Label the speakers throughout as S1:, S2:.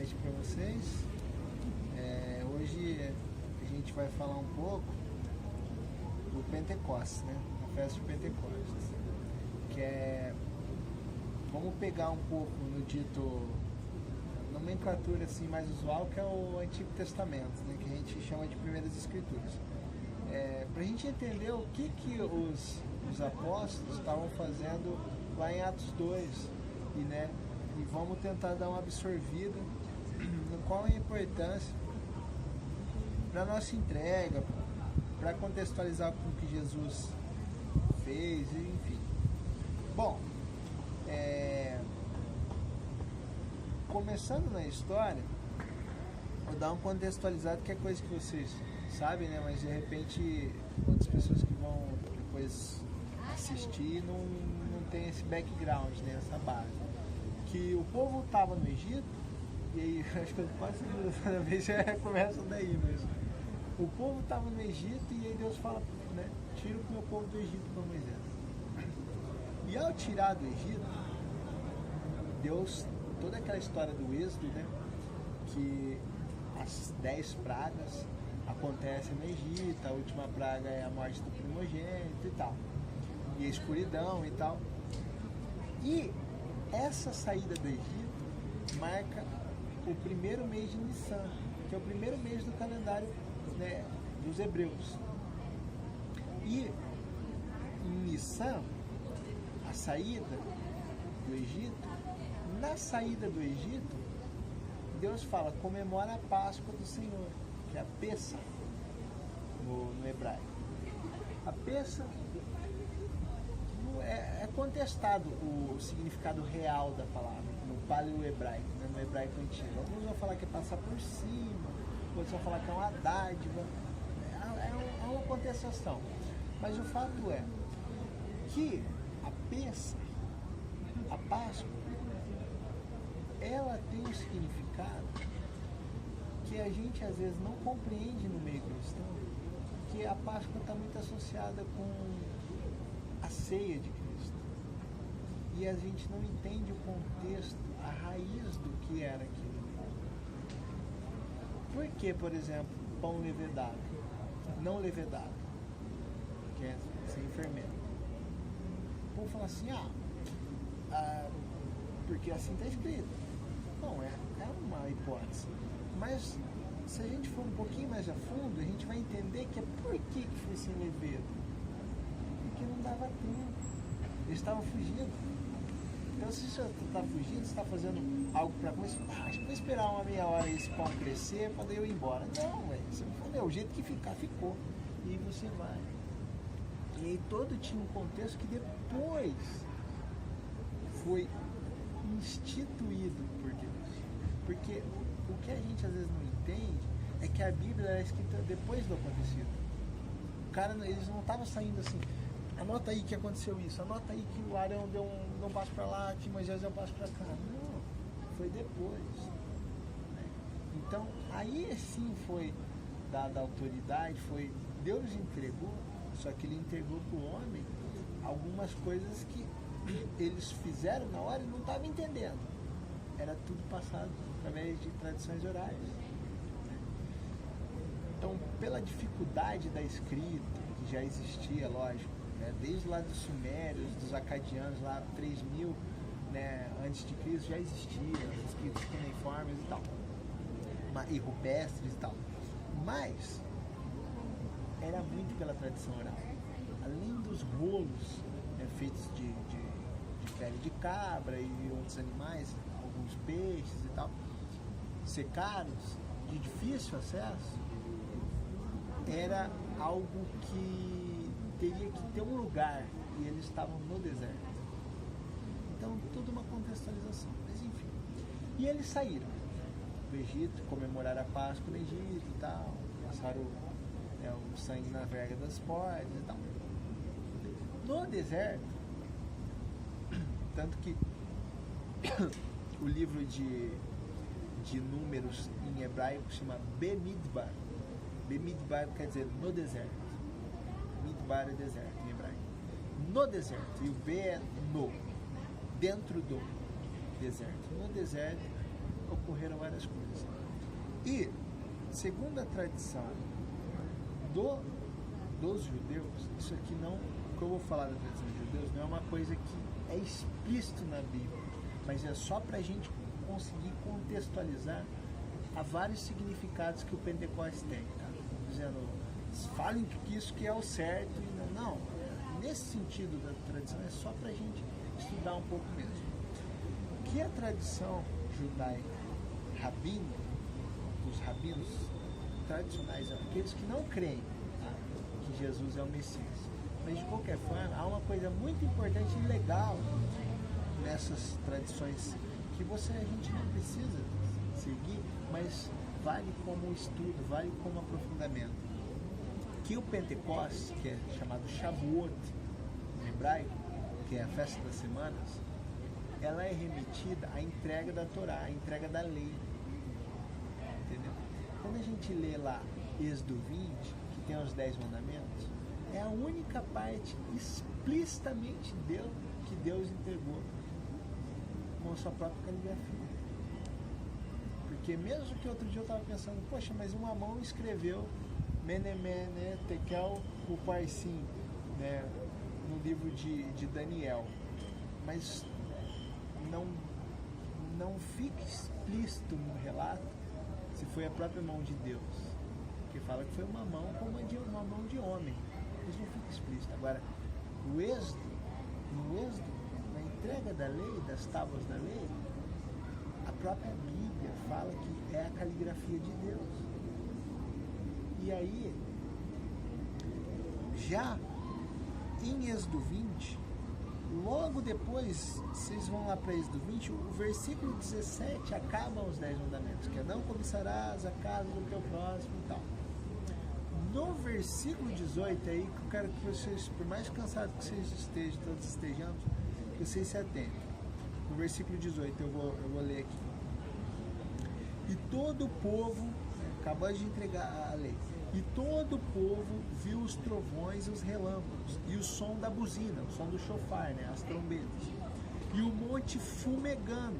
S1: noite para vocês. Hoje a gente vai falar um pouco do Pentecostes, né? A festa de Pentecostes, que é, vamos pegar um pouco no dito, nomenclatura assim mais usual, que é o Antigo Testamento, né? Que a gente chama de Primeiras Escrituras. Para a gente entender o que os apóstolos estavam fazendo lá em Atos 2 e vamos tentar dar uma absorvida no qual é a importância para a nossa entrega, para contextualizar com o que Jesus fez, enfim. Bom, começando na história, vou dar um contextualizado, que é coisa que vocês sabem, né? Mas de repente outras pessoas que vão depois assistir não tem esse background, né? Essa base. Que o povo estava no Egito, e aí acho que eu quase toda vez já começa daí, mas o povo estava no Egito e aí Deus fala, né? Tira o meu povo do Egito para Moisés. E ao tirar do Egito, Deus, toda aquela história do Êxodo, né? Que as 10 pragas acontecem no Egito, a última praga é a morte do primogênito e tal, e a escuridão e tal. E essa saída do Egito marca o primeiro mês de Nissan, que é o primeiro mês do calendário, né, dos hebreus. E em Nissan, a saída do Egito, na saída do Egito, Deus fala, comemora a Páscoa do Senhor, que é a Pessah no hebraico. A Pessah é contestado o significado real da palavra no paleo-hebraico, né, no hebraico antigo. Alguns vão falar que é passar por cima, outros vão falar que é uma dádiva, é uma contestação. Mas o fato é que a Pessah, a Páscoa, ela tem um significado que a gente às vezes não compreende no meio cristão, que a Páscoa está muito associada com a ceia de Cristo. E a gente não entende o contexto, a raiz do que era aquilo. Por que, por exemplo, pão levedado, não levedado, que é sem fermento? O povo fala assim, porque assim está escrito. Não, é uma hipótese. Mas se a gente for um pouquinho mais a fundo, a gente vai entender que é por que foi sem levedo. Porque não dava tempo. Eles estavam fugindo. Então se você está fugindo, você está fazendo algo para comer, acho que vou esperar uma meia hora esse pão crescer para daí eu ir embora. Não, você não falou, o jeito que ficar, ficou. E aí você vai. E aí todo tinha um contexto que depois foi instituído por Deus. Porque o que a gente às vezes não entende é que a Bíblia era escrita depois do acontecido. O cara, eles não estavam saindo assim, anota aí que aconteceu isso, anota aí que o Arão deu um passo para lá, que Moisés deu um passo para cá. Não, foi depois. Então, aí sim foi dada a autoridade, foi Deus entregou, só que ele entregou para o homem algumas coisas que eles fizeram na hora e não estavam entendendo. Era tudo passado através de tradições orais. Então, pela dificuldade da escrita, que já existia, lógico, né, desde lá dos sumérios, dos acadianos, lá 3000, né, antes de Cristo, já existia escritos cuneiformes e tal, e rupestres e tal. Mas era muito pela tradição oral. Além dos rolos, né, feitos de pele de cabra e outros animais, alguns peixes e tal, secados, de difícil acesso, era algo que teria que ter um lugar, e eles estavam no deserto. Então, tudo uma contextualização, mas enfim. E eles saíram do Egito, comemoraram a Páscoa no Egito e tal, passaram o sangue na verga das portas e tal. No deserto, tanto que o livro de números em hebraico chama Bemidbar. Bemidbar quer dizer no deserto. Midbar é deserto em hebraico. No deserto. E o B é no. Dentro do deserto. No deserto ocorreram várias coisas. E, segundo a tradição dos judeus, isso aqui não, o que eu vou falar da tradição dos judeus, não é uma coisa que é explícito na Bíblia, mas é só para a gente conseguir contextualizar a vários significados que o Pentecostes tem, tá? Dizendo, falem que isso que é o certo, e não, nesse sentido da tradição é só para a gente estudar um pouco mesmo. O que a tradição judaica rabínica, dos rabinos tradicionais, aqueles que não creem, tá, que Jesus é o Messias, mas de qualquer forma há uma coisa muito importante e legal nessas tradições que a gente não precisa seguir, mas vale como estudo, vale como aprofundamento. Que o Pentecostes, que é chamado Shavuot em hebraico, que é a festa das semanas, ela é remetida à entrega da Torá, à entrega da lei. Entendeu? Quando a gente lê lá Êxodo 20, que tem os 10 mandamentos, é a única parte explicitamente que Deus entregou com a sua própria caligrafia. Porque mesmo que outro dia eu estava pensando, poxa, mas uma mão escreveu Menemene, Tekel, Uparsim, né, no livro de Daniel, mas não fica explícito no relato se foi a própria mão de Deus, que fala que foi uma mão como uma mão de homem, isso não fica explícito. Agora, no Êxodo, na entrega da lei, das tábuas da lei, a própria Bíblia fala que é a caligrafia de Deus. E aí, já em Êxodo 20, logo depois, vocês vão lá para Êxodo 20, o versículo 17 acaba os 10 mandamentos, que é não cobiçarás a casa do teu próximo e tal. No versículo 18 aí, que eu quero que vocês, por mais cansados que vocês estejam, todos estejamos, que vocês se atentem. No versículo 18 eu vou ler aqui. E todo o povo, acabou de entregar a lei, e todo o povo viu os trovões e os relâmpagos, e o som da buzina, o som do chofar, né, as trombetas, e o monte fumegando.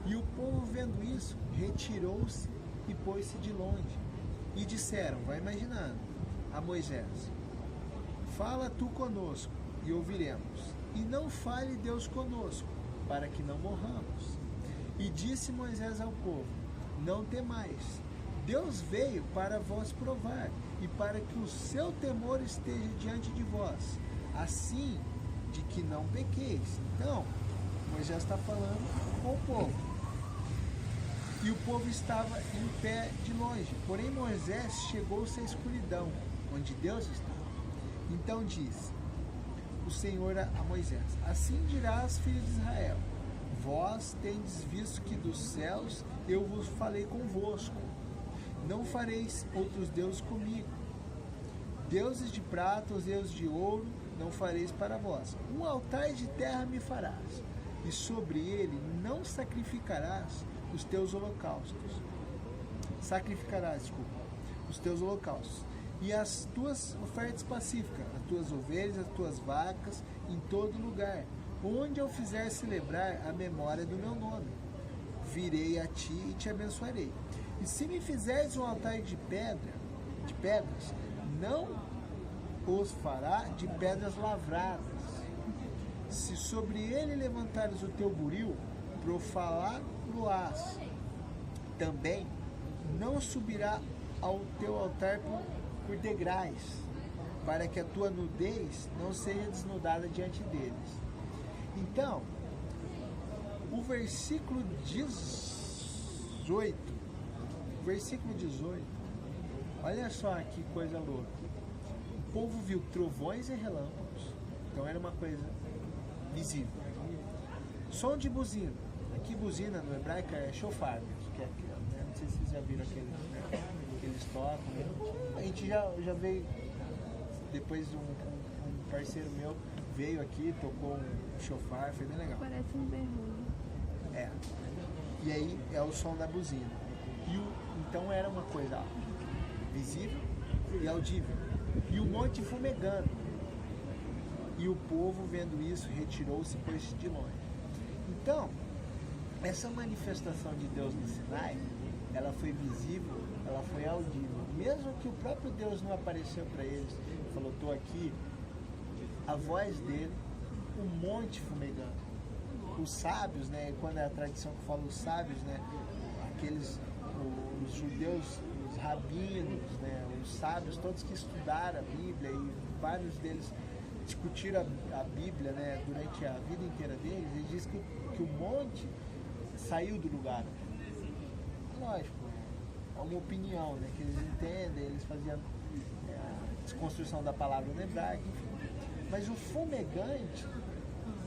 S1: E o povo vendo isso, retirou-se e pôs-se de longe. E disseram, vai imaginando, a Moisés, fala tu conosco e ouviremos, e não fale Deus conosco, para que não morramos. E disse Moisés ao povo, não temais, Deus veio para vós provar, e para que o seu temor esteja diante de vós, assim de que não pequeis. Então, Moisés está falando com o povo. E o povo estava em pé de longe. Porém Moisés chegou-se à escuridão, onde Deus estava. Então disse o Senhor a Moisés, assim dirá aos filhos de Israel, vós tendes visto que dos céus eu vos falei convosco. Não fareis outros deuses comigo. Deuses de prata, os deuses de ouro, não fareis para vós. Um altar de terra me farás, e sobre ele não sacrificarás os teus holocaustos. Os teus holocaustos. E as tuas ofertas pacíficas, as tuas ovelhas, as tuas vacas, em todo lugar, onde eu fizer celebrar a memória do meu nome. Virei a ti e te abençoarei. E se me fizeres um altar de pedras, não os fará de pedras lavradas. Se sobre ele levantares o teu buril, profaná-lo-ás. Também não subirá ao teu altar por degraus, para que a tua nudez não seja desnudada diante deles. Então, o versículo 18, olha só que coisa louca. O povo viu trovões e relâmpagos, então era uma coisa visível. Som de buzina. Aqui buzina no hebraico é shofar, que é, né? Não sei se vocês já viram aquele, né? Que eles tocam. Né? A gente já veio, depois um parceiro meu veio aqui, tocou um shofar, foi bem legal.
S2: Parece um berrudo.
S1: É. E aí é o som da buzina. Então era uma coisa visível e audível. E o monte fumegando. E o povo, vendo isso, retirou-se e pôs-se de longe. Então, essa manifestação de Deus no Sinai, ela foi visível, ela foi audível. Mesmo que o próprio Deus não apareceu para eles, falou, estou aqui, a voz dele, o monte fumegando. Os sábios, né, quando é a tradição que fala os sábios, né, os judeus, os rabinos, né, os sábios, todos que estudaram a Bíblia, e vários deles discutiram a Bíblia, né, durante a vida inteira deles, eles dizem que o monte saiu do lugar. Lógico, é uma opinião, né, que eles entendem, eles faziam a desconstrução da palavra no hebraico, enfim. Mas o fumegante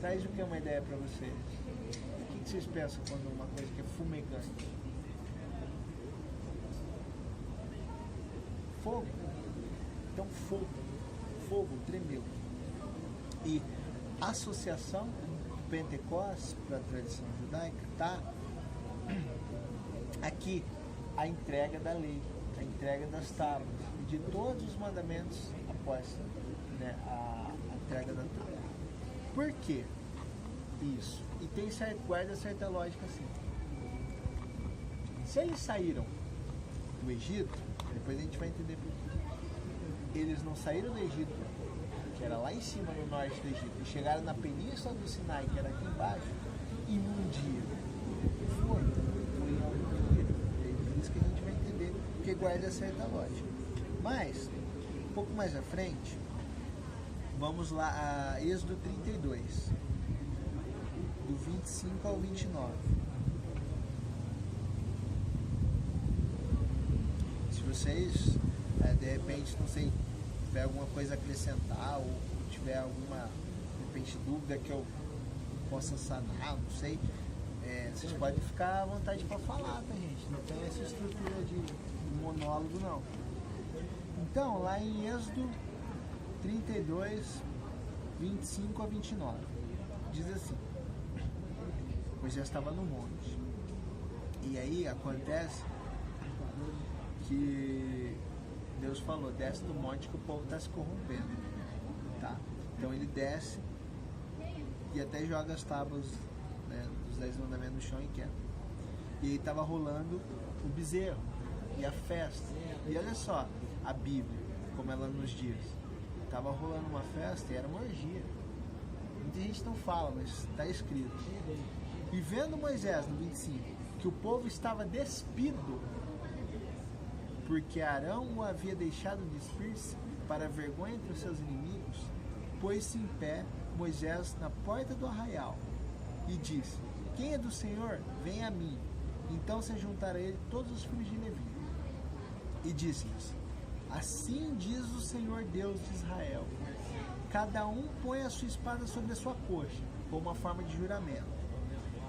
S1: traz o que é uma ideia para vocês? O que vocês pensam quando uma coisa que é fumegante? Fogo. Então fogo tremeu. E a associação Pentecostes para a tradição judaica está aqui a entrega da lei, a entrega das tábuas e de todos os mandamentos após, né, a entrega da tábua. Por quê? Isso. E tem guarda certa lógica assim. Se eles saíram do Egito, depois a gente vai entender por quê. Eles não saíram do Egito, que era lá em cima no norte do Egito, e chegaram na península do Sinai, que era aqui embaixo, em um dia. Foi em algum dia. É por isso que a gente vai entender, porque guarda certa lógica. Mas, um pouco mais à frente, vamos lá a Êxodo 32, do 25 ao 29. Se vocês, de repente, não sei, tiver alguma coisa a acrescentar ou tiver alguma, de repente, dúvida que eu possa sanar, não sei, vocês podem ficar à vontade para falar, tá, gente? Não tem essa estrutura de monólogo, não. Então, lá em Êxodo 32, 25 a 29, diz assim: Moisés estava no monte, e aí acontece que Deus falou, desce do monte que o povo está se corrompendo, tá? Então ele desce e até joga as tábuas, né, dos 10 mandamentos no chão e quebra. E aí estava rolando o bezerro e a festa. E olha só, a Bíblia, como ela nos diz, estava rolando uma festa e era uma orgia. Muita gente não fala, mas está escrito. E vendo Moisés, no 25, que o povo estava despido, porque Arão o havia deixado despir-se para a vergonha entre os seus inimigos, pôs-se em pé Moisés na porta do arraial e disse: Quem é do Senhor, vem a mim. Então se juntaram a ele todos os filhos de Levi. E disse-lhes: Assim diz o Senhor Deus de Israel: Cada um põe a sua espada sobre a sua coxa, como uma forma de juramento,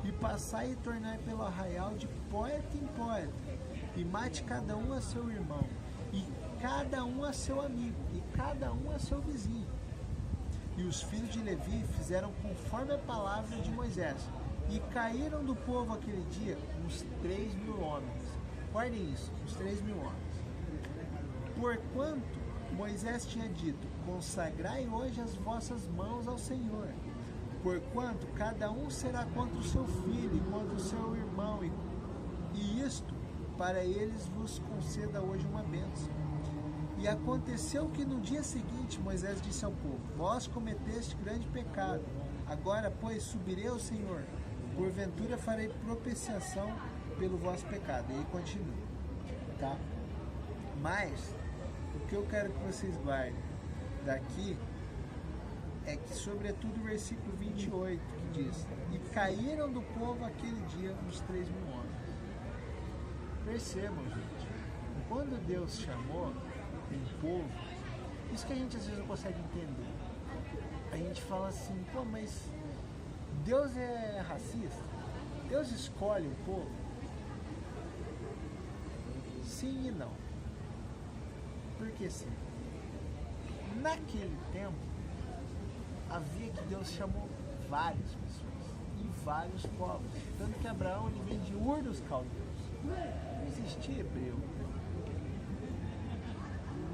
S1: e passai e tornai pelo arraial de porta em porta, e mate cada um a seu irmão, e cada um a seu amigo, e cada um a seu vizinho. E os filhos de Levi fizeram conforme a palavra de Moisés, e caíram do povo aquele dia uns 3.000 homens. Guardem isso, uns 3.000 homens. Porquanto Moisés tinha dito: Consagrai hoje as vossas mãos ao Senhor, porquanto cada um será contra o seu filho e contra o seu irmão, e isto para eles vos conceda hoje uma bênção. E aconteceu que no dia seguinte Moisés disse ao povo: Vós cometeste grande pecado, agora, pois, subirei ao Senhor, porventura farei propiciação pelo vosso pecado. E aí continua, tá? Mas o que eu quero que vocês guardem daqui é que, sobretudo, o versículo 28, que diz: E caíram do povo aquele dia uns 3.000 homens. Percebam, gente, quando Deus chamou um povo, isso que a gente às vezes não consegue entender. A gente fala assim: pô, mas Deus é racista? Deus escolhe o povo? Sim e não. Por que sim? Naquele tempo, havia que Deus chamou várias pessoas e vários povos. Tanto que Abraão, ele vem de Ur dos Caldeus. Não existia hebreu.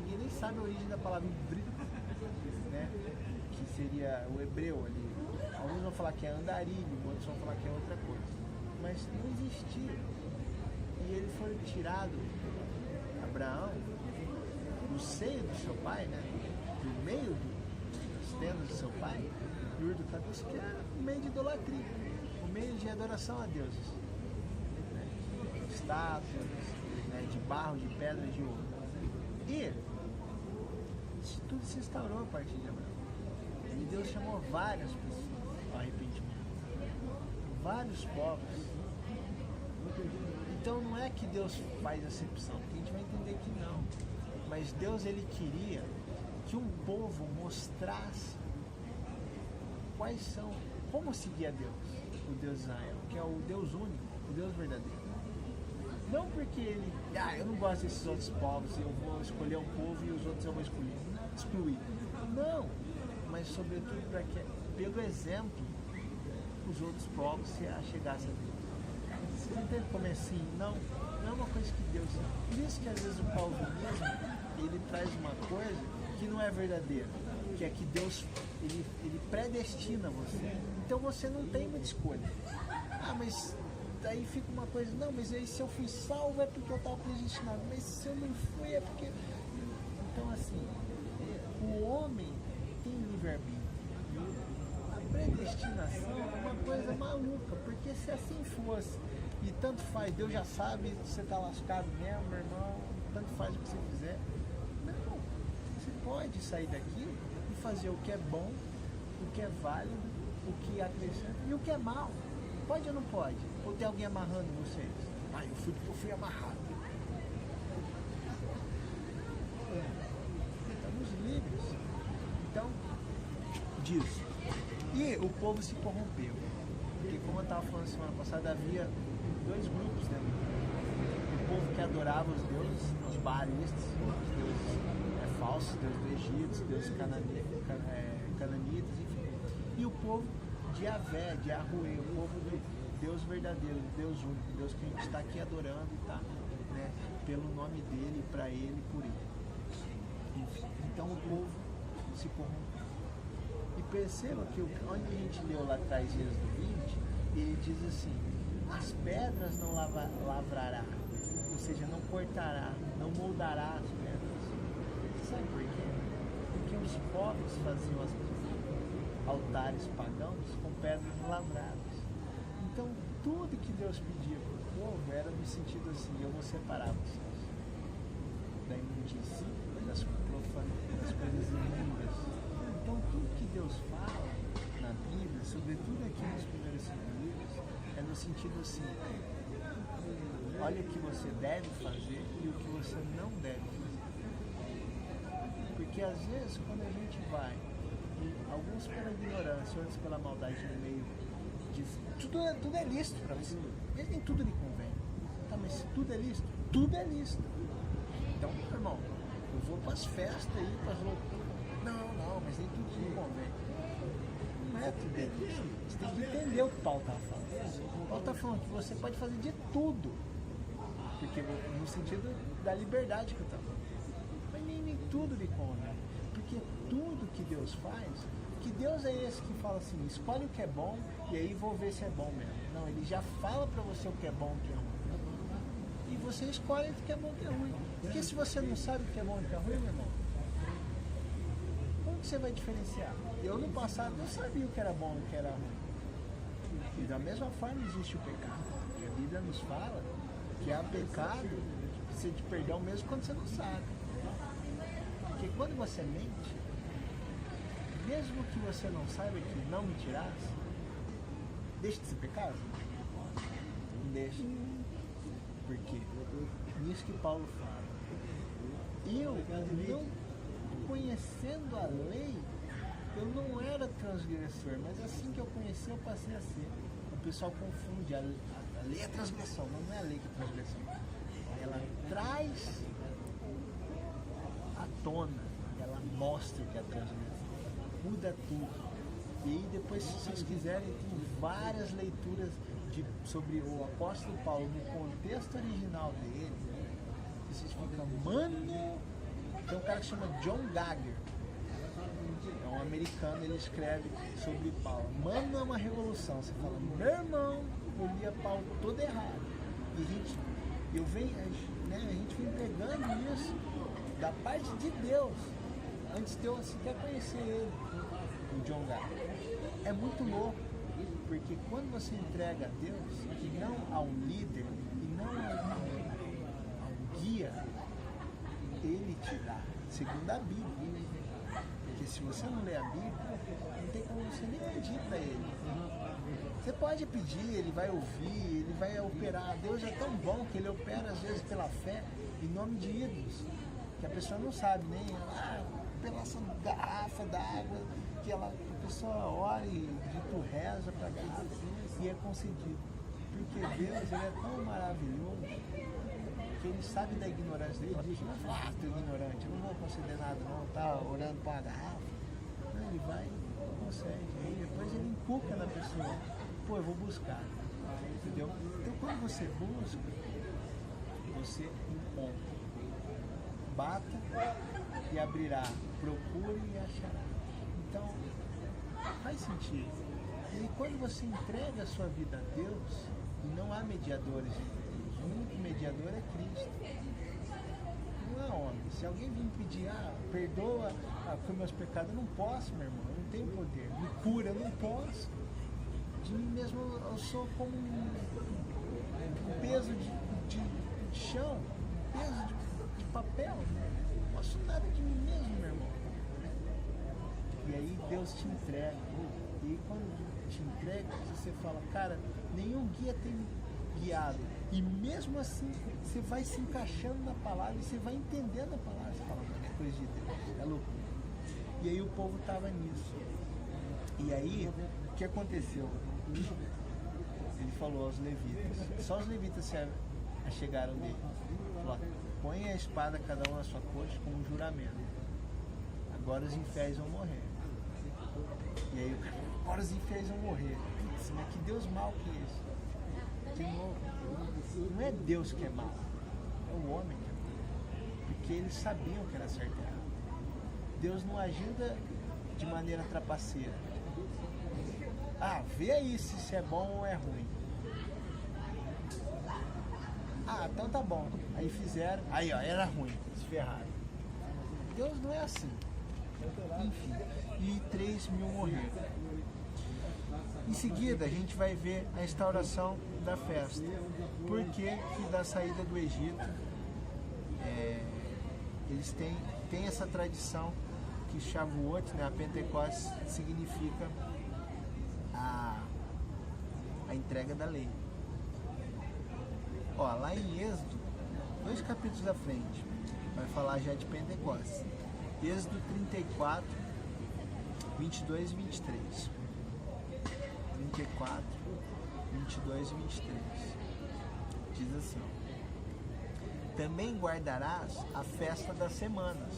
S1: Ninguém nem sabe a origem da palavra híbrido, né? Que seria o hebreu ali. Alguns vão falar que é andarilho, outros vão falar que é outra coisa. mas não existia. E ele foi tirado, Abraão, do seio do seu pai, né? Do meio dos tendas do seu pai, do Ur do Caduce, que era o meio de idolatria, o meio de adoração a deuses, né? Estátuas, né? De barro, de pedra, de ouro. E isso tudo se instaurou a partir de Abraão. E Deus chamou várias pessoas ao arrependimento, vários povos. Então não é que Deus faz acepção, porque a gente vai entender que não. Mas Deus, ele queria que um povo mostrasse quais são, como seguir a Deus, o Deus de Israel, que é o Deus único, o Deus verdadeiro. Não porque ele, eu não gosto desses outros povos, eu vou escolher um povo e os outros eu vou excluir. Não, mas sobretudo para que, pelo exemplo, os outros povos se achegassem a Deus. Vocês entendem como é assim? Não é uma coisa que Deus... Por isso que às vezes o calvinismo, ele traz uma coisa que não é verdadeira, que é que Deus, ele predestina você. Então você não tem muita escolha. Mas daí fica uma coisa, não, mas aí se eu fui salvo é porque eu estava predestinado, mas se eu não fui é porque... Então assim, o homem tem livre-arbítrio. A predestinação é uma coisa maluca, porque se assim fosse, e tanto faz, Deus já sabe, você está lascado mesmo, meu irmão, tanto faz o que você fizer. Não, você pode sair daqui e fazer o que é bom, o que é válido, o que acrescenta e o que é mal. Pode ou não pode? Ou tem alguém amarrando vocês? Eu fui amarrado. Estamos livres. Então, disso. E o povo se corrompeu. Porque, como eu estava falando semana passada, havia dois grupos, né? O povo que adorava os deuses, os baalistas, os deuses falsos, deuses do Egito, os deuses cananitas, enfim. E o povo de Yahvé, de Yahuwah, o povo do Deus verdadeiro, Deus único, Deus que a gente está aqui adorando e está, né, pelo nome dele, para ele, por ele. Enfim, então o povo se corrompeu. E perceba que onde a gente leu lá atrás, Êxodo 20, ele diz assim: as pedras não lavrará, ou seja, não cortará, não moldará as pedras. Sabe por quê? Porque os povos faziam as altares pagãos com pedras lavradas. Então, tudo que Deus pedia para o povo era no sentido assim: eu vou separar vocês da imundície, das coisas imundas. Então, tudo que Deus fala na Bíblia, sobretudo aqui nos primeiros 5 livros, é no sentido assim: olha o que você deve fazer e o que você não deve fazer. Porque às vezes, quando a gente vai, alguns pela ignorância, outros pela maldade no meio, dizem: tudo é lícito para você. Mas nem tudo lhe convém. Tá, mas se tudo é lícito, tudo é lícito. Então, irmão, eu vou para as festas aí, para as loucuras. Não, mas nem tudo lhe convém. Não é tudo é lícito. Você tem que entender o que Paulo está falando. Paulo está falando que você pode fazer de tudo. Porque no sentido da liberdade que eu estou falando. Mas nem tudo lhe convém. Porque tudo que Deus faz, que Deus é esse que fala assim: escolhe o que é bom e aí vou ver se é bom mesmo. Não, ele já fala para você o que é bom e o que é ruim. E você escolhe o que é bom e o que é ruim. Porque se você não sabe o que é bom e o que é ruim, meu irmão, como que você vai diferenciar? Eu no passado não sabia o que era bom e o que era ruim. E da mesma forma existe o pecado. Porque a Bíblia nos fala que há pecado que precisa de perdão mesmo quando você não sabe. Porque quando você mente, mesmo que você não saiba que não mentirás, deixa de ser pecado? Não deixa. Por quê? Nisso que Paulo fala. Eu, não conhecendo a lei, eu não era transgressor, mas assim que eu conheci, eu passei a ser. O pessoal confunde, a lei é transgressão, mas não é a lei que é transgressão. Ela traz à tona, ela mostra que é transgressão, muda tudo. E aí depois, se vocês quiserem, tem várias leituras sobre o apóstolo Paulo no contexto original dele. Vocês ficam, mano... Tem um cara que chama John Gagger, é um americano, ele escreve sobre Paulo. Mano, é uma revolução. Você fala, meu irmão, eu lia Paulo todo errado. E a gente vem pegando isso da parte de Deus, antes de eu sequer conhecer ele, o John Gall. É muito louco, porque quando você entrega a Deus, e não a um líder, e não a um guia, ele te dá, segundo a Bíblia. Porque se você não lê a Bíblia, não tem como você nem pedir para ele. Você pode pedir, ele vai ouvir, ele vai operar. Deus é tão bom que ele opera às vezes pela fé, em nome de ídolos, que a pessoa não sabe nem, pela essa garrafa d'água, que a pessoa ora e dito reza para Deus e é concedido. Porque Deus, ele é tão maravilhoso que ele sabe da ignorância dele. Ele não fala, tô ignorante, eu não vou conceder nada não, tá orando para uma garrafa. Não, ele vai e concede. Aí depois ele inculca na pessoa, pô, eu vou buscar. Entendeu? Então quando você busca, você encontra. Bata e abrirá, procure e achará. Então, faz sentido. E quando você entrega a sua vida a Deus, e não há mediadores entre Deus, o único mediador é Cristo. Não é homem. Se alguém vir me pedir, perdoa por meus pecados, eu não posso, meu irmão, eu não tenho poder. Me cura, eu não posso. De mim mesmo eu sou como um peso de chão, um peso de papel. Não posso nada de mim mesmo, meu irmão. E aí Deus te entrega. E aí quando te entrega, você fala, cara, nenhum guia tem me guiado. E mesmo assim, você vai se encaixando na palavra e você vai entendendo a palavra. Você fala, é coisa de Deus, é loucura. E aí o povo estava nisso. E aí, o que aconteceu? Ele falou aos levitas, só os levitas chegaram dele. Falou, põe a espada cada um na sua coxa como um juramento. Agora os infiéis vão morrer. E aí, agora os infiéis vão morrer. Putz, mas que Deus mau que é esse? De novo, não é Deus que é mau, é o homem que é mau. Porque eles sabiam que era certo e errado. Deus não ajuda de maneira trapaceira. Vê aí se é bom ou é ruim. Então tá bom. Aí fizeram, aí ó, era ruim, se ferraram. Deus não é assim. Enfim, e 3.000 morreram. Em seguida a gente vai ver a instauração da festa. Por que da saída do Egito eles têm essa tradição que Shavuot, né, a Pentecostes, significa a entrega da lei. Lá em Êxodo, 2 capítulos à frente, vai falar já de Pentecostes. Êxodo 34, 22 e 23. 34, 22 e 23. Diz assim: também guardarás a festa das semanas,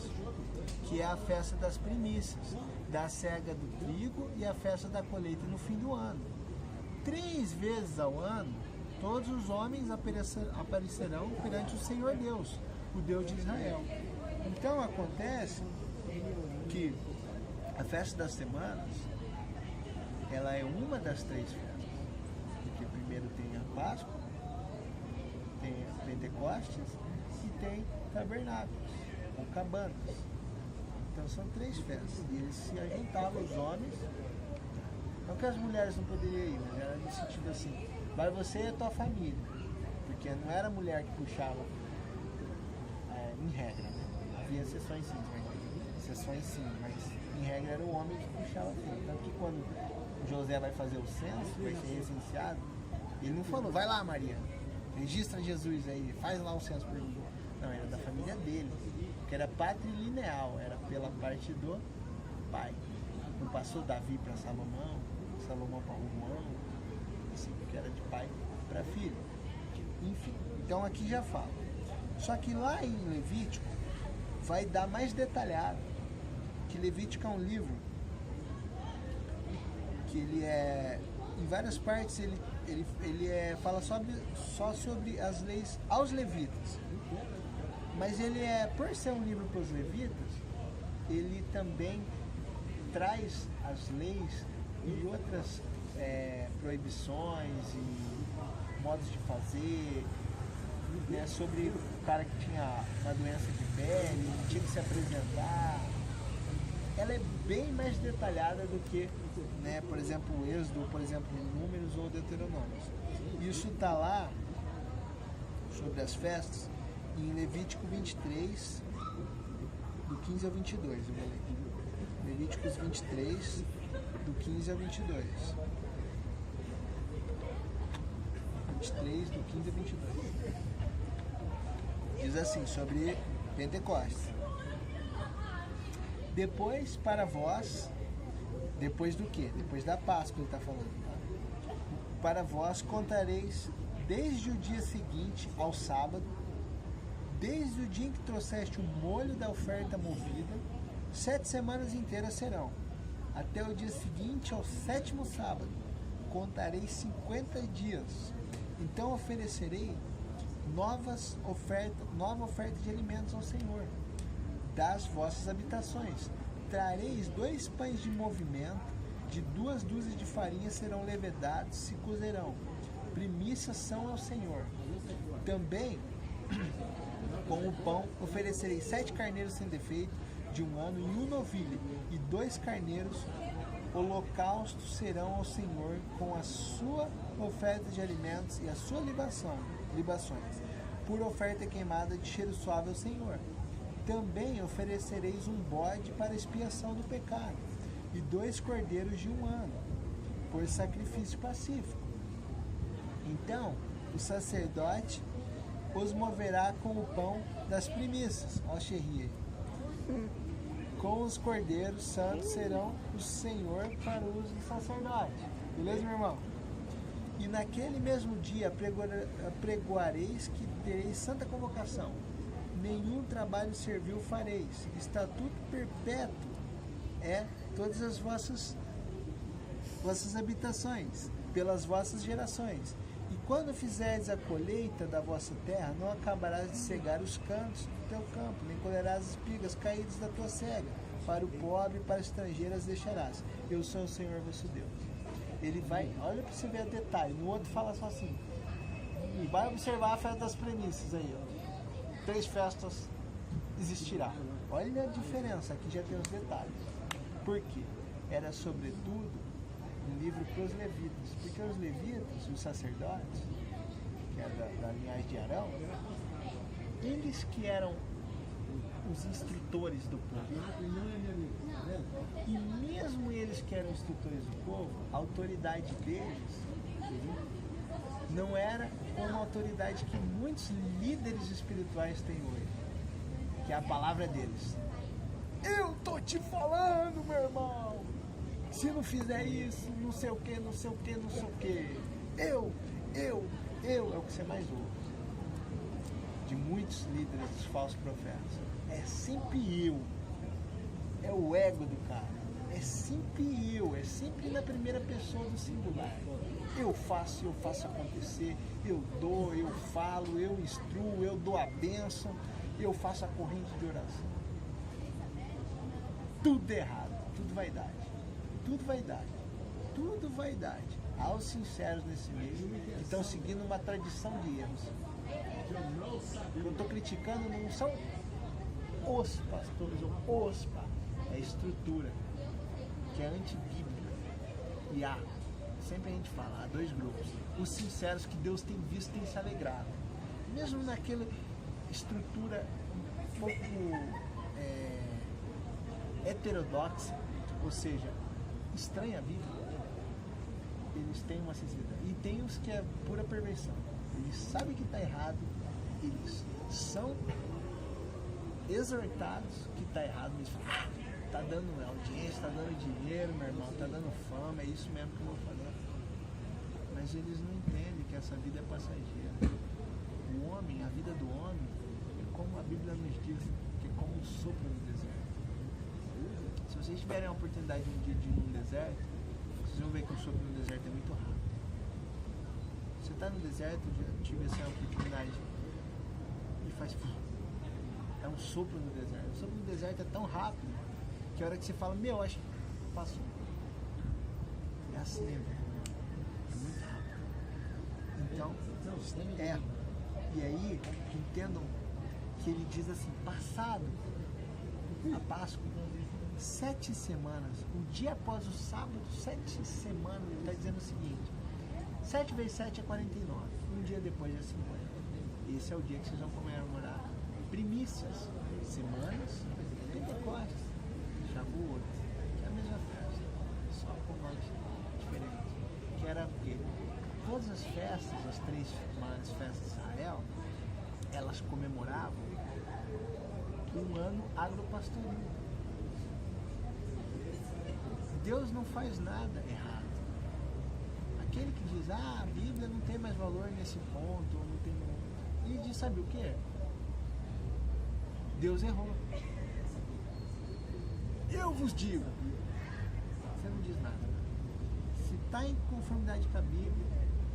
S1: que é a festa das primícias, da cega do trigo e a festa da colheita no fim do ano. 3 vezes ao ano, todos os homens aparecerão perante o Senhor Deus, o Deus de Israel. Então acontece que a festa das semanas, ela é uma das 3 festas. Porque primeiro tem a Páscoa, tem a Pentecostes e tem tabernáculos, ou cabanas. Então são 3 festas. E eles se ajuntavam, os homens. Não que as mulheres não poderiam ir, mas era no sentido assim, vai você e a tua família. Porque não era a mulher que puxava, em regra, né? Havia exceções sim, mas em regra era o homem que puxava tudo. Tanto que quando José vai fazer o censo, vai ser recenseado, ele não falou, vai lá Maria, registra Jesus aí, faz lá o censo por mim. Não, era da família dele, que era patrilineal, era pela parte do pai. Não passou Davi para Salomão, Salomão para Romão, assim, que era de pai para filho. Enfim, então aqui já fala. Só que lá em Levítico vai dar mais detalhado, que Levítico é um livro que ele é, em várias partes ele fala só sobre as leis aos levitas, mas ele por ser um livro para os levitas, ele também traz as leis e outras proibições e modos de fazer, né, sobre o cara que tinha uma doença de pele, tinha que se apresentar. Ela é bem mais detalhada do que, né, por exemplo, o Êxodo, por exemplo, Números ou Deuteronômio. Isso está lá, sobre as festas, em Levítico 23, do 15 ao 22, eu vou ler. Levíticos 23, do 15 ao 22. 23, do 15 ao 22. Diz assim, sobre Pentecostes. Depois para vós, depois do quê? Depois da Páscoa ele está falando. Tá? Para vós contareis desde o dia seguinte ao sábado, desde o dia em que trouxeste o molho da oferta movida, 7 semanas inteiras serão. Até o dia seguinte ao 7º sábado, contarei 50 dias. Então oferecerei nova oferta de alimentos ao Senhor das vossas habitações. Trareis 2 pães de movimento, de 2 dúzias de farinha serão levedados, se cozerão. Primícias são ao Senhor. Também, com o pão, oferecerei 7 carneiros sem defeito, de 1 ano, e 1 novilho, e 2 carneiros. Holocaustos serão ao Senhor com a sua oferta de alimentos e a sua libações, por oferta queimada de cheiro suave ao Senhor. Também oferecereis um bode para expiação do pecado, e 2 cordeiros de 1 ano, por sacrifício pacífico. Então, o sacerdote os moverá com o pão das primícias, ó Xerrie. Com os cordeiros santos serão o Senhor para o uso do sacerdote. Beleza, meu irmão? E naquele mesmo dia pregoareis que tereis santa convocação. Nenhum trabalho servil fareis. Estatuto perpétuo é todas as vossas habitações, pelas vossas gerações. E quando fizerdes a colheita da vossa terra, não acabarás de cegar os cantos do teu campo, nem colherás as espigas caídas da tua cega. Para o pobre e para estrangeiras deixarás. Eu sou o Senhor vosso Deus. Ele vai, olha para você ver o detalhe. No outro fala só assim. E vai observar a festa das primícias aí, ó. 3 festas existirá. Olha a diferença, aqui já tem os detalhes. Por quê? Era sobretudo um livro para os levitas. Porque os levitas, os sacerdotes, que era da linhagem de Arão, eles que eram os instrutores do povo. E mesmo eles que eram instrutores do povo, a autoridade deles não era uma autoridade que muitos líderes espirituais têm hoje, que é a palavra deles. Eu tô te falando, meu irmão, se não fizer isso, não sei o que, não sei o que, não sei o que. Eu, é o que você mais ouve de muitos líderes dos falsos profetas. É sempre eu. É o ego do cara. É sempre eu. É sempre na primeira pessoa do singular. Eu faço acontecer. Eu dou, eu falo, eu instruo, eu dou a bênção, eu faço a corrente de oração. Tudo errado. Tudo vaidade. Tudo vaidade. Tudo vaidade. Há os sinceros nesse meio que estão seguindo uma tradição de erros. Eu estou criticando não são os pastores ou os pastores, é a estrutura que é antibíblica. E sempre a gente fala, há 2 grupos. Os sinceros que Deus tem visto, tem se alegrado. Mesmo naquela estrutura um pouco heterodoxa, ou seja, estranha a Bíblia, eles têm uma sinceridade. E tem os que é pura perversão. Eles sabem que está errado, eles são exortados que está errado, eles falam, está dando audiência, está dando dinheiro, meu irmão, está dando fama, é isso mesmo que eu vou fazer. Mas eles não entendem que essa vida é passageira. O homem, a vida do homem, é como a Bíblia nos diz, que é como um sopro no deserto. Se vocês tiverem a oportunidade de um dia de ir num deserto, vocês vão ver que o sopro no deserto é muito rápido. Você está no deserto, eu tive essa oportunidade e faz... É um sopro no deserto. O sopro no deserto é tão rápido que a hora que você fala, acho que passou. É assim mesmo. É muito rápido. Então, e aí, entendam que ele diz assim, passado a Páscoa, 7 semanas, um dia após o sábado, 7 semanas, ele está dizendo o seguinte, 7 vezes 7 é 49, um dia depois é 50. Esse é o dia que vocês vão comemorar primícias, semanas, Pentecostes, Shavuot, que é a mesma festa, só com nomes diferentes. Que era o quê? Todas as festas, as 3 maiores festas de Israel, elas comemoravam um ano agropastoril. Deus não faz nada errado. Aquele que diz, a Bíblia não tem mais valor nesse ponto, não tem... Ele diz, sabe o que? Deus errou. Eu vos digo. Você não diz nada. Se está em conformidade com a Bíblia,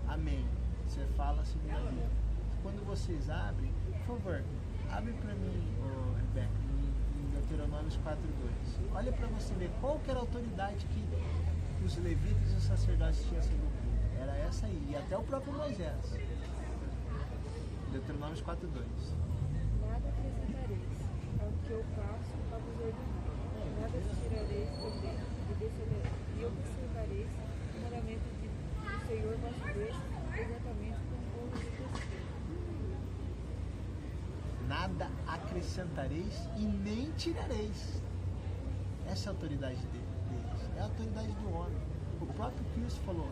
S1: amém. Você fala segundo a Bíblia. Quando vocês abrem, por favor, abre para mim, Rebeca, em Deuteronômio 4:2. Olha para você ver qual que era a autoridade que os levitas e os sacerdotes tinham sobre o povo. Era essa aí, e até o próprio Moisés. Deuteronômio 4:2.
S2: Nada acrescentareis ao que eu faço a vos ordenar. Nada tirareis também, e observareis o mandamento do Senhor vosso Deus, exatamente como o de
S1: Nada acrescentareis e nem tirareis. Essa é a autoridade deles. É a autoridade do homem. O próprio Cristo falou,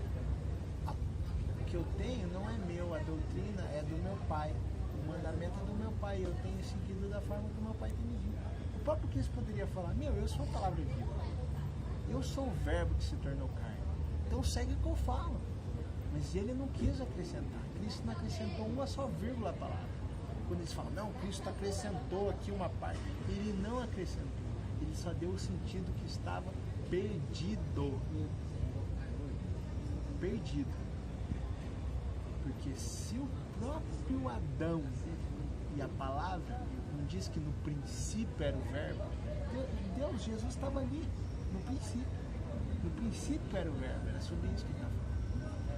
S1: o que eu tenho não é meu, a doutrina é do meu Pai. O mandamento é do meu Pai. Eu tenho seguido da forma que o meu Pai tem me dito. O próprio Cristo poderia falar, eu sou a palavra viva. Eu sou o verbo que se tornou carne. Então segue o que eu falo. Mas ele não quis acrescentar. Cristo não acrescentou uma só vírgula à palavra. Quando eles falam, não, Cristo acrescentou aqui uma parte. Ele não acrescentou. Ele só deu o sentido que estava perdido. Perdido. Porque se o próprio Adão e a palavra não diz que no princípio era o verbo, Deus, Jesus estava ali, no princípio. No princípio era o verbo, era sobre isso que ele estava falando.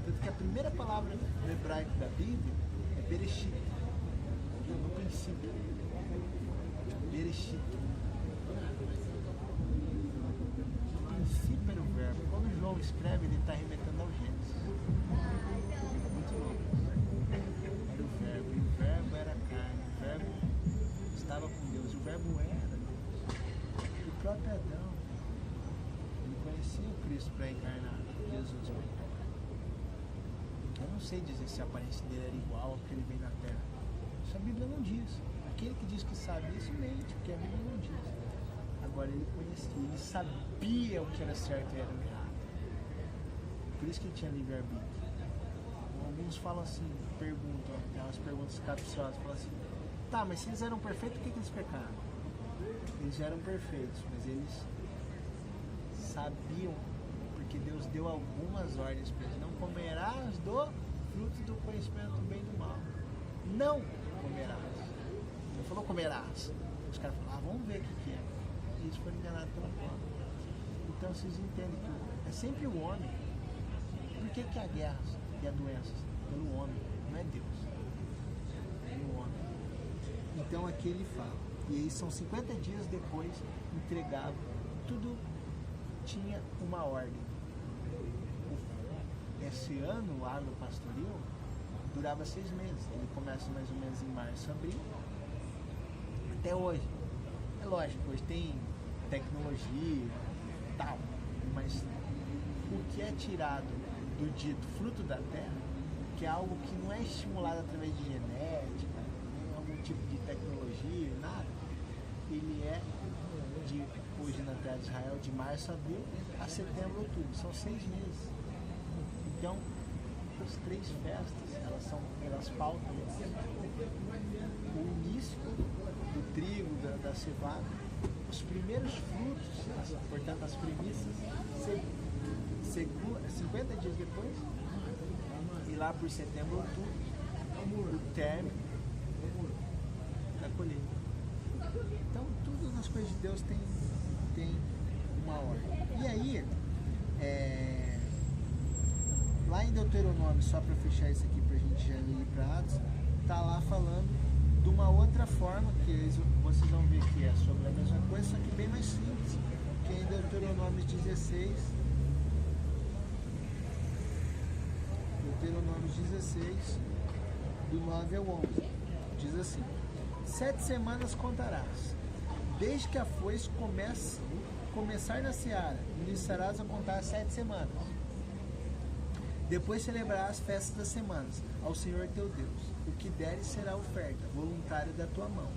S1: Tanto que a primeira palavra no hebraico da Bíblia é Bereshit. No princípio. Bereshit. No princípio era o verbo. Quando João escreve, ele está remetendo ao Gênesis. Muito louco. Era o verbo. E o verbo era carne. O verbo estava com Deus. O verbo era Deus. E o próprio Adão, ele conhecia o Cristo para encarnar. Jesus para encarnar. Eu não sei dizer se a aparência dele era igual ao que ele veio na Terra. Isso a Bíblia não diz. Aquele que diz que sabe isso mente, porque a Bíblia não diz. Agora ele conhecia, ele sabia o que era certo e era o errado. Por isso que ele tinha livre-arbítrio. Alguns falam assim, perguntam, aquelas perguntas capciosas, falam assim, tá, mas se eles eram perfeitos, por que eles pecaram? Eles eram perfeitos, mas eles sabiam, porque Deus deu algumas ordens para eles. Não comerás do fruto do conhecimento do bem e do mal. Não comerás. Ele falou comerás. Os caras falaram, vamos ver o que é. E eles foram enganados pela forma. Então vocês entendem que é sempre o homem. Por que há guerras e há doenças? Pelo homem, não é Deus. É o homem. Então aqui ele fala. E aí são 50 dias depois, entregado. Tudo tinha uma ordem. Esse ano, o agropastoril, durava 6 meses. Ele começa mais ou menos em março, abril, até hoje. É lógico, hoje tem tecnologia e tal, mas o que é tirado do dito fruto da terra, que é algo que não é estimulado através de genética, nem algum tipo de tecnologia, nada, ele é de hoje na terra de Israel, de março a abril a setembro, outubro, são 6 meses. Então, as 3 festas, elas pautam o início do trigo, da cevada, os primeiros frutos, portanto as primícias, 50 dias depois, e lá por setembro, outubro, o término da colheita. Então, todas as coisas de Deus tem uma ordem. E aí, lá em Deuteronômio, só para fechar isso aqui para a gente já ir para Atos, tá lá falando de uma outra forma, que vocês vão ver que é sobre a mesma coisa, só que bem mais simples, que é em Deuteronômio 16, do 9 ao 11, diz assim: 7 semanas contarás, desde que a foice começar na seara, iniciarás a contar 7 semanas. Depois celebrarás as festas das semanas ao Senhor teu Deus. O que deres será oferta voluntária da tua mão,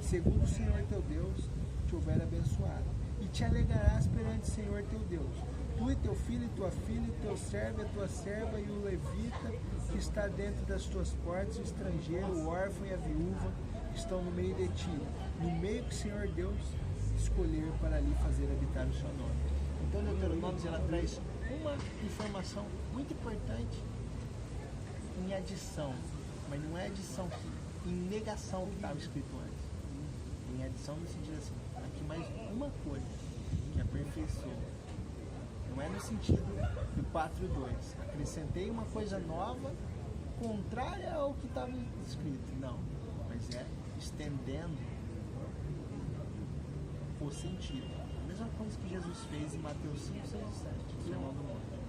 S1: segundo o Senhor teu Deus te houver abençoado. E te alegrarás perante o Senhor teu Deus, tu e teu filho e tua filha, e teu servo e a tua serva, e o levita que está dentro das tuas portas, o estrangeiro, o órfão e a viúva que estão no meio de ti, no meio que o Senhor Deus escolher para ali fazer habitar o seu nome. Então, Deuteronômio, ela traz uma informação muito importante em adição, mas não é adição em negação do que estava escrito antes. Em adição no sentido assim, aqui mais uma coisa que aperfeiçoa. Não é no sentido do 4.2. Acrescentei uma coisa nova, contrária ao que estava escrito. Não, mas é estendendo o sentido. A mesma coisa que Jesus fez em Mateus 5, 6 e 7, Sermão do Monte.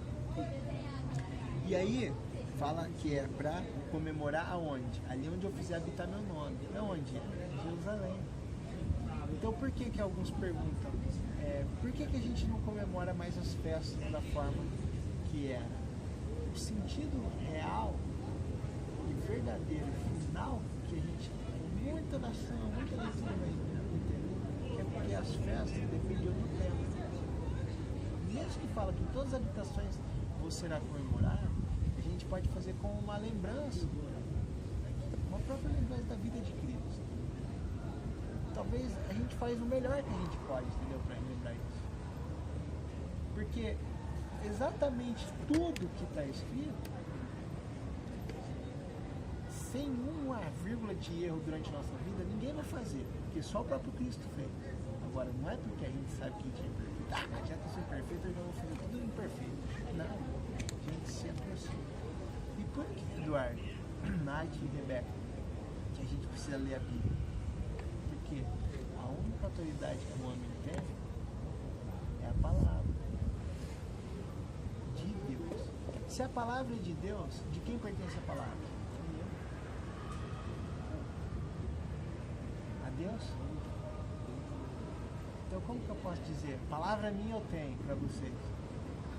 S1: E aí, fala que é para comemorar aonde? Ali onde eu fizer habitar meu nome. Aonde? Em Jerusalém. Então, por que alguns perguntam? Por que a gente não comemora mais as festas da forma que era? O sentido real e verdadeiro final que a gente, muita nação, muita leitura vai entender, que é porque as festas dependiam do tempo. Mesmo que fala que todas as habitações vão será comemorar, a gente pode fazer como uma lembrança, uma própria lembrança da vida de Cristo. Talvez a gente faz o melhor que a gente pode, entendeu? Para lembrar isso. Porque exatamente tudo que está escrito, sem uma vírgula de erro durante a nossa vida, ninguém vai fazer, porque só o próprio Cristo fez. Agora, não é porque a gente sabe que a gente é perfeito, mas já que eu sou perfeito, eu já vou fazer tudo imperfeito. Não, a gente se aproxima. E por que, Eduardo, Nath e Rebeca, que a gente precisa ler a Bíblia? Porque a única autoridade que o homem tem é a palavra de Deus. Se a palavra é de Deus, de quem pertence a palavra? A Deus? Então como que eu posso dizer? Palavra minha eu tenho para vocês.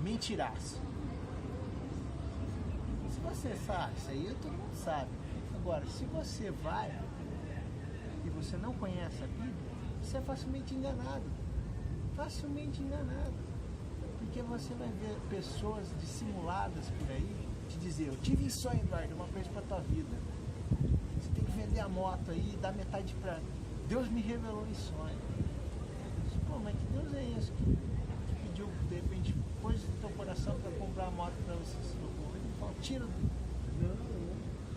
S1: Mentiraço. Se você sabe, isso aí todo mundo sabe. Agora, se você vai e você não conhece a Bíblia, você é facilmente enganado. Facilmente enganado. Porque você vai ver pessoas dissimuladas por aí te dizer: eu tive em sonho, Eduardo, uma coisa para tua vida. Você tem que vender a moto aí e dar metade para... Deus me revelou em sonho. Pô, mas que Deus é esse que pediu, de repente, pôs no teu coração para comprar a moto para você se socorrer? Ele fala: tira.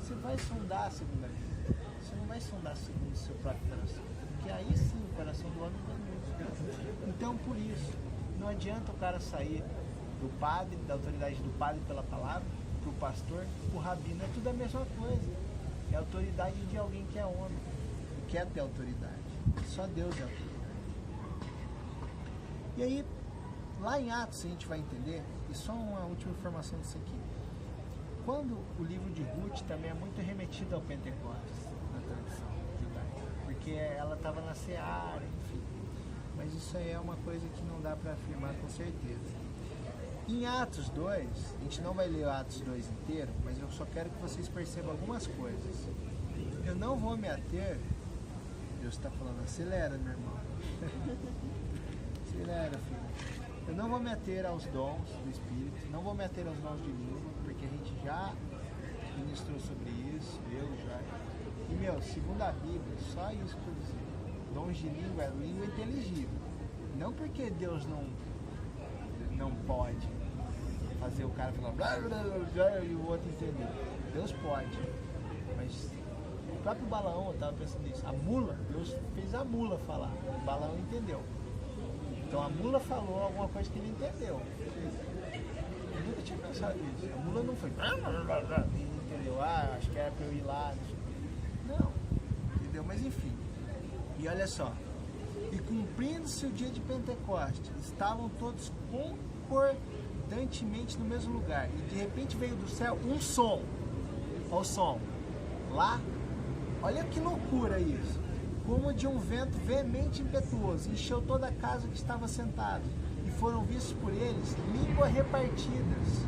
S1: Você vai sondar a segunda vida. Você não vai sondar segundo o seu próprio coração. Porque aí sim o coração do homem vai muito. Então, por isso, não adianta o cara sair do padre, da autoridade do padre pela palavra, pro pastor, pro rabino. É tudo a mesma coisa. É a autoridade de alguém que é homem. E quer ter autoridade. Só Deus é autoridade. E aí, lá em Atos, a gente vai entender, e só uma última informação disso aqui. Quando o livro de Ruth também é muito remetido ao Pentecostes, na tradição judaica, porque ela estava na seara, enfim. Mas isso aí é uma coisa que não dá para afirmar com certeza. Em Atos 2, a gente não vai ler o Atos 2 inteiro, mas eu só quero que vocês percebam algumas coisas. Eu não vou me ater, Deus está falando, acelera, meu irmão. Acelera, filho. Eu não vou me ater aos dons do Espírito, não vou me ater aos dons de língua, porque a gente já ministrou sobre isso, eu já. E, segundo a Bíblia, só isso que eu dizer. Dons de língua é língua inteligível. Não porque Deus não pode fazer o cara falar blá, blá, blá, e o outro entender. Deus pode. Mas o próprio Balaão, eu estava pensando nisso. A mula, Deus fez a mula falar. O Balaão entendeu. Então a mula falou alguma coisa que ele entendeu. Eu nunca tinha pensado nisso. A mula não foi. Entendeu? Acho que era pra eu ir lá. Não. Entendeu? Mas enfim. E olha só. E cumprindo-se o dia de Pentecostes, estavam todos concordantemente no mesmo lugar. E de repente veio do céu um som. Olha o som. Lá. Olha que loucura isso. Como de um vento veemente e impetuoso. Encheu toda a casa que estava sentada. E foram vistos por eles línguas repartidas,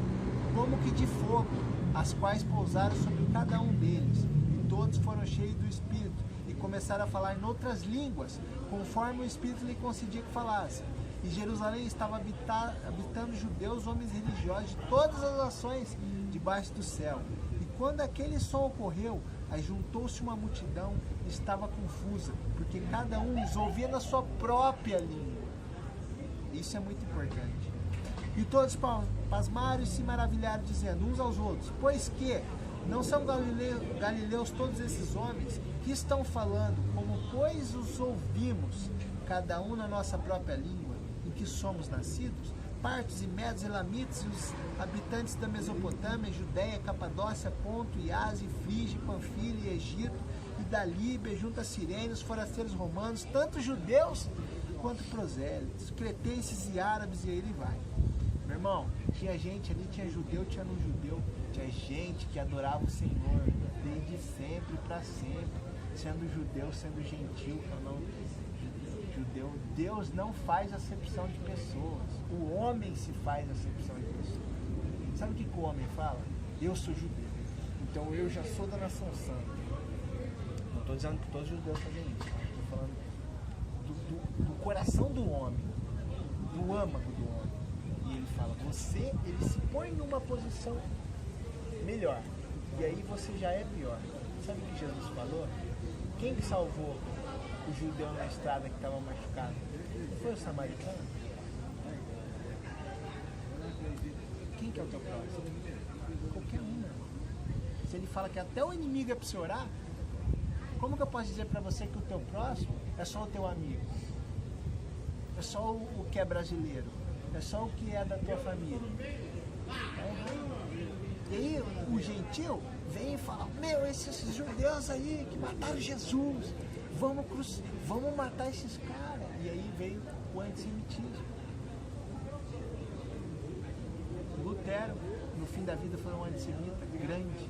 S1: como que de fogo, as quais pousaram sobre cada um deles. E todos foram cheios do Espírito e começaram a falar em outras línguas, conforme o Espírito lhe concedia que falasse. E Jerusalém estava habitando judeus, homens religiosos de todas as nações debaixo do céu. E quando aquele som ocorreu, ajuntou-se uma multidão e estava confusa, porque cada um os ouvia na sua própria língua. Isso é muito importante. E todos pasmaram e se maravilharam, dizendo uns aos outros: pois que não são galileus todos esses homens que estão falando, como pois os ouvimos, cada um na nossa própria língua, em que somos nascidos? Partos e medos, elamitas e os habitantes da Mesopotâmia, Judéia, Capadócia, Ponto, e Ásia, Frígia, Panfilha e Egito, e da Líbia, junto a Cirene, os forasteiros romanos, tanto judeus quanto prosélitos, cretenses e árabes, e aí ele vai. Meu irmão, tinha gente ali, tinha judeu, tinha não judeu, tinha gente que adorava o Senhor desde sempre para sempre, sendo judeu, sendo gentil ou não judeu. Deus não faz acepção de pessoas, o homem se faz acepção de pessoas. Sabe o que o homem fala? Eu sou judeu, então eu já sou da nação santa. Não estou dizendo que todos os judeus fazem isso, estou falando do coração do homem, do âmago do homem. E ele fala, ele se põe numa posição melhor, e aí você já é pior. Sabe o que Jesus falou? Quem que salvou o judeu na estrada que estava machucado? Foi o samaritano? Quem que é o teu próximo? Qualquer um. Se ele fala que até o inimigo é para você orar, como que eu posso dizer para você que o teu próximo é só o teu amigo? É só o que é brasileiro? É só o que é da tua família? E aí o gentil vem e fala, meu, esses judeus aí que mataram Jesus, vamos matar esses caras. E aí veio o antissemitismo. Lutero, no fim da vida, foi um antissemita grande.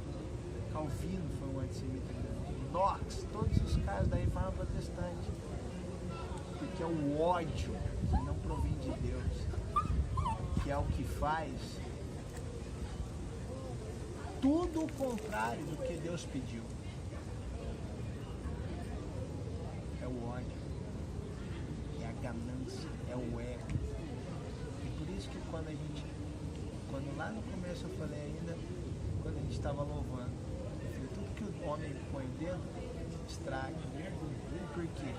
S1: Calvino foi um antissemita grande. Knox, todos os caras da reforma protestante. Porque é o ódio que não provém de Deus, que é o que faz tudo o contrário do que Deus pediu. É o ódio, é a ganância, é o ego. E por isso que quando lá no começo eu falei ainda, quando a gente estava louvando, eu falei, tudo que o homem põe dentro, estraga. Por quê?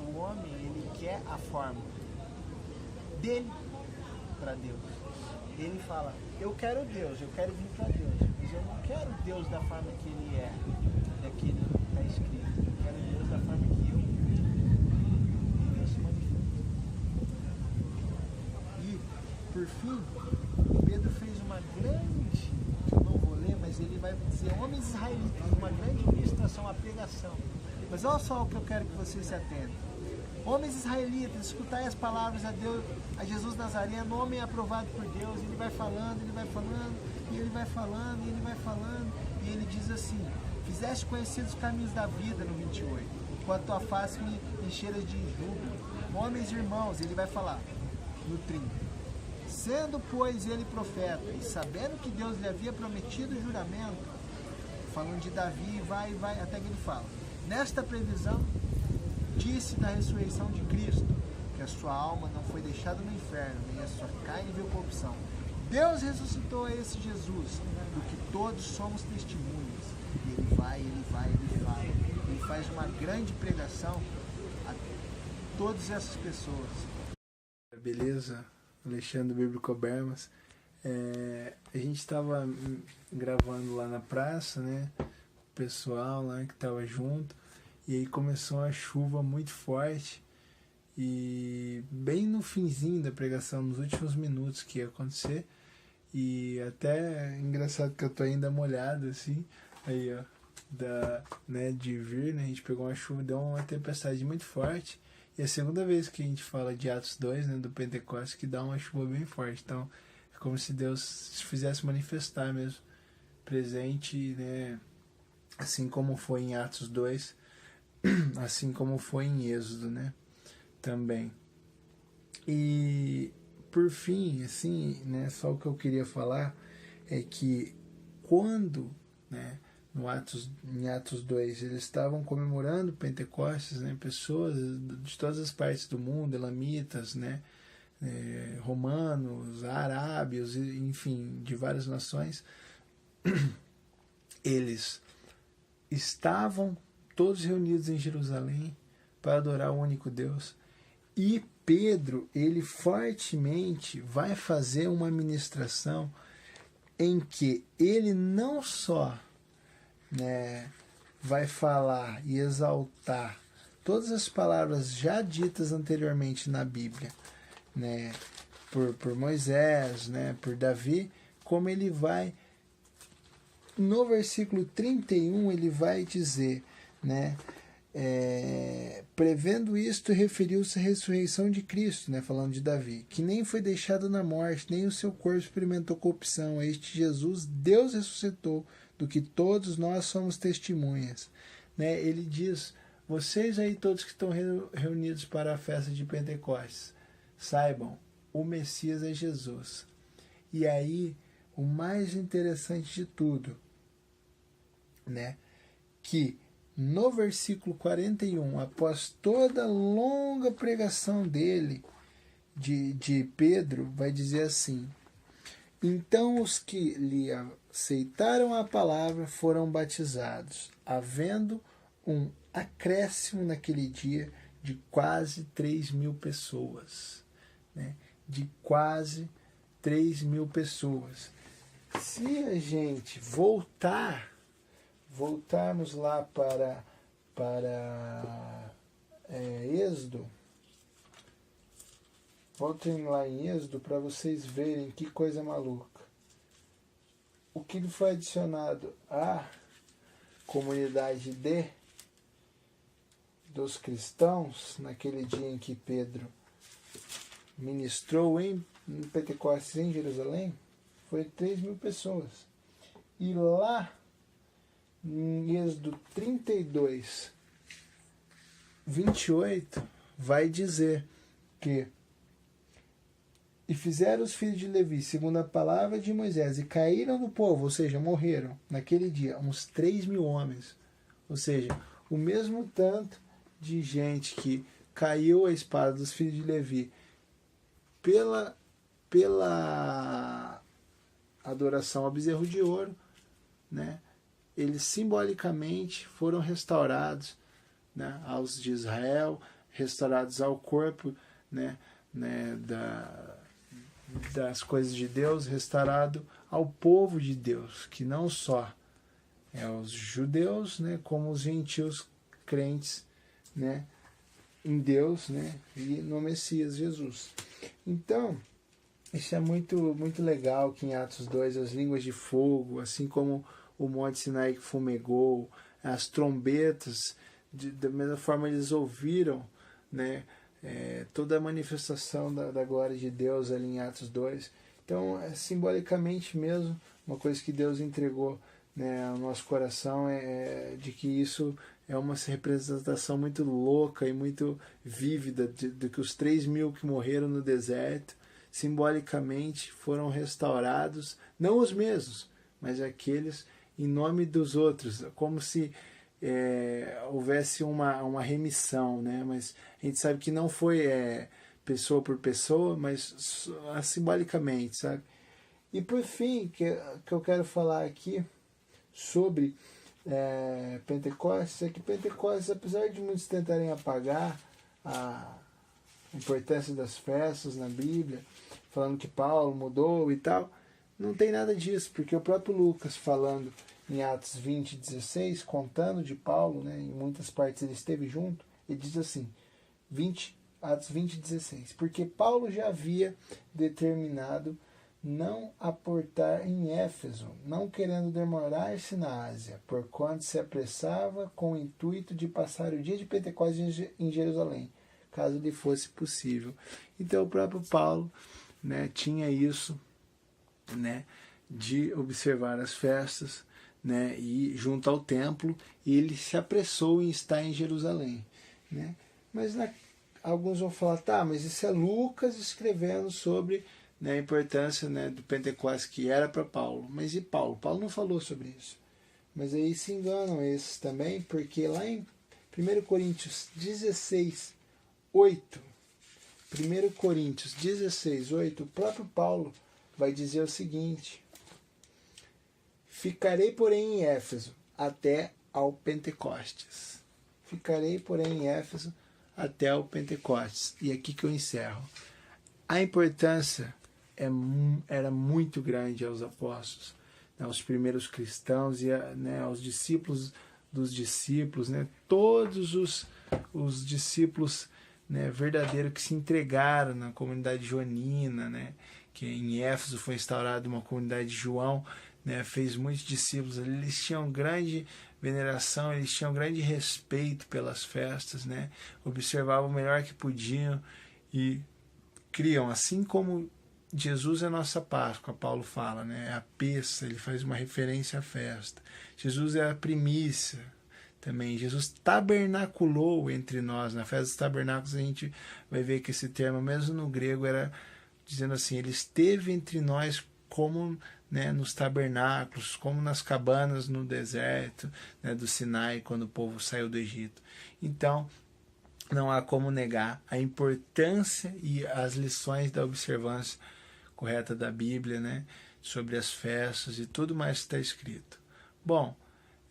S1: O homem, ele quer a forma dele para Deus. Ele fala, eu quero Deus, eu quero vir para Deus, mas eu não quero Deus da forma que ele é, daquele que está escrito. Eu quero Deus da forma que eu e Deus se manifesta. E, por fim, Pedro fez uma grande, eu não vou ler, mas ele vai dizer, homens israelitas, uma grande ministração, uma pregação. Mas olha só o que eu quero que vocês se atentem. Homens israelitas, escutai as palavras a Jesus Nazareno, homem aprovado por Deus. Ele vai falando, ele vai falando, e ele vai falando, e ele vai falando. E ele diz assim, fizeste conhecidos os caminhos da vida, no 28. Enquanto tua face me encheras de júbilo. Homens e irmãos, ele vai falar, no 30. Sendo, pois, ele profeta, e sabendo que Deus lhe havia prometido o juramento, falando de Davi, vai, até que ele fala, nesta previsão, disse da ressurreição de Cristo, que a sua alma não foi deixada no inferno, nem a sua carne viu corrupção. Deus ressuscitou a esse Jesus, do que todos somos testemunhas. E ele vai, ele fala. Ele faz uma grande pregação a todas essas pessoas. Beleza? Alexandre Bíblico Bermas. A gente estava gravando lá na praça, né? O pessoal lá que estava junto. E aí começou uma chuva muito forte. E bem no finzinho da pregação, nos últimos minutos que ia acontecer, E até é engraçado que eu tô ainda molhado, assim. Aí, ó. De vir, né? A gente pegou uma chuva, deu uma tempestade muito forte. E é a segunda vez que a gente fala de Atos 2, né? Do Pentecostes, que dá uma chuva bem forte. Então, é como se Deus se fizesse manifestar mesmo. Presente, né? Assim como foi em Atos 2, assim como foi em Êxodo, né? Também. E por fim, assim, né, só o que eu queria falar é que quando, né, em Atos 2, eles estavam comemorando Pentecostes, né, pessoas de todas as partes do mundo, elamitas, né, romanos, arábios, enfim, de várias nações, eles estavam todos reunidos em Jerusalém para adorar o único Deus. E Pedro, ele fortemente vai fazer uma ministração em que ele não só, né, vai falar e exaltar todas as palavras já ditas anteriormente na Bíblia, né, por Moisés, né, por Davi, como ele vai, no versículo 31, ele vai dizer, né, prevendo isto, referiu-se à ressurreição de Cristo, né, falando de Davi, que nem foi deixado na morte, nem o seu corpo experimentou corrupção. Este Jesus Deus ressuscitou, do que todos nós somos testemunhas. Né? Ele diz, vocês aí todos que estão reunidos para a festa de Pentecostes, saibam, o Messias é Jesus. E aí, o mais interessante de tudo, né, que no versículo 41, após toda a longa pregação dele, de Pedro, vai dizer assim, então os que lhe aceitaram a palavra foram batizados, havendo um acréscimo naquele dia de quase 3.000 pessoas. Né? De quase 3.000 pessoas. Se a gente voltarmos lá para Êxodo, voltem lá em Êxodo para vocês verem que coisa maluca. O que foi adicionado à comunidade dos cristãos naquele dia em que Pedro ministrou em Pentecostes em Jerusalém foi 3.000 pessoas. E lá em Êxodo 32, 28, vai dizer que e fizeram os filhos de Levi, segundo a palavra de Moisés, e caíram do povo, ou seja, morreram naquele dia, uns 3.000 homens. Ou seja, o mesmo tanto de gente que caiu a espada dos filhos de Levi pela adoração ao bezerro de ouro, né? Eles simbolicamente foram restaurados, né, aos de Israel, restaurados ao corpo, né, das coisas de Deus, restaurado ao povo de Deus, que não só é os judeus, né, como os gentios crentes, né, em Deus, né, e no Messias Jesus. Então, isso é muito, muito legal, que em Atos 2 as línguas de fogo, assim como o Monte Sinai que fumegou, as trombetas, da mesma forma eles ouviram, né, toda a manifestação da glória de Deus ali em Atos 2. Então, simbolicamente mesmo, uma coisa que Deus entregou, né, ao nosso coração de que isso é uma representação muito louca e muito vívida de que os 3.000 que morreram no deserto, simbolicamente foram restaurados, não os mesmos, mas aqueles em nome dos outros, como se houvesse uma remissão, né? Mas a gente sabe que não foi pessoa por pessoa, mas simbolicamente, sabe? E por fim, que eu quero falar aqui sobre Pentecostes, é que Pentecostes, apesar de muitos tentarem apagar a importância das festas na Bíblia, falando que Paulo mudou e tal, não tem nada disso, porque o próprio Lucas, falando em Atos 20, 16, contando de Paulo, né, em muitas partes ele esteve junto, ele diz assim, Atos 20, 16, porque Paulo já havia determinado,
S3: não aportar em Éfeso, não querendo demorar-se na Ásia, porquanto se apressava com o intuito de passar o dia de Pentecostes em Jerusalém, caso lhe fosse possível. Então o próprio Paulo, né, tinha isso, né, de observar as festas, né, e junto ao templo, e ele se apressou em estar em Jerusalém, né? Mas alguns vão falar, tá, mas isso é Lucas escrevendo sobre, né, a importância, né, do Pentecostes que era para Paulo. Mas e Paulo? Paulo não falou sobre isso. Mas aí se enganam esses também, porque lá em 1 Coríntios 16, 8, 1 Coríntios 16, 8, o próprio Paulo vai dizer o seguinte: ficarei, porém, em Éfeso até ao Pentecostes. Ficarei, porém, em Éfeso até ao Pentecostes. E aqui que eu encerro. A importância era muito grande aos apóstolos, né, aos primeiros cristãos e né, aos discípulos dos discípulos, né, todos os discípulos, né, verdadeiros que se entregaram na comunidade joanina, né, que em Éfeso foi instaurada uma comunidade de João, né, fez muitos discípulos ali. Eles tinham grande veneração, eles tinham grande respeito pelas festas, né, observavam o melhor que podiam e criam, assim como Jesus é a nossa Páscoa, Paulo fala, né, é a peça, ele faz uma referência à festa. Jesus é a primícia também. Jesus tabernaculou entre nós. Na festa dos tabernáculos a gente vai ver que esse termo, mesmo no grego, era dizendo assim, ele esteve entre nós como, né, nos tabernáculos, como nas cabanas no deserto, né, do Sinai, quando o povo saiu do Egito. Então, não há como negar a importância e as lições da observância correta da Bíblia, né, sobre as festas e tudo mais que está escrito. Bom,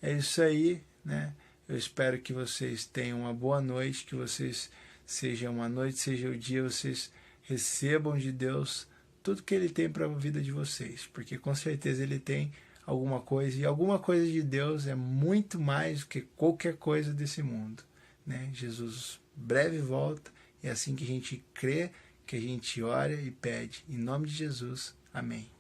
S3: é isso aí, né? Eu espero que vocês tenham uma boa noite, que vocês, seja uma noite, seja o dia, vocês recebam de Deus tudo que Ele tem para a vida de vocês, porque com certeza Ele tem alguma coisa, e alguma coisa de Deus é muito mais do que qualquer coisa desse mundo, né? Jesus breve volta, é assim que a gente crê, que a gente ora e pede. Em nome de Jesus, amém.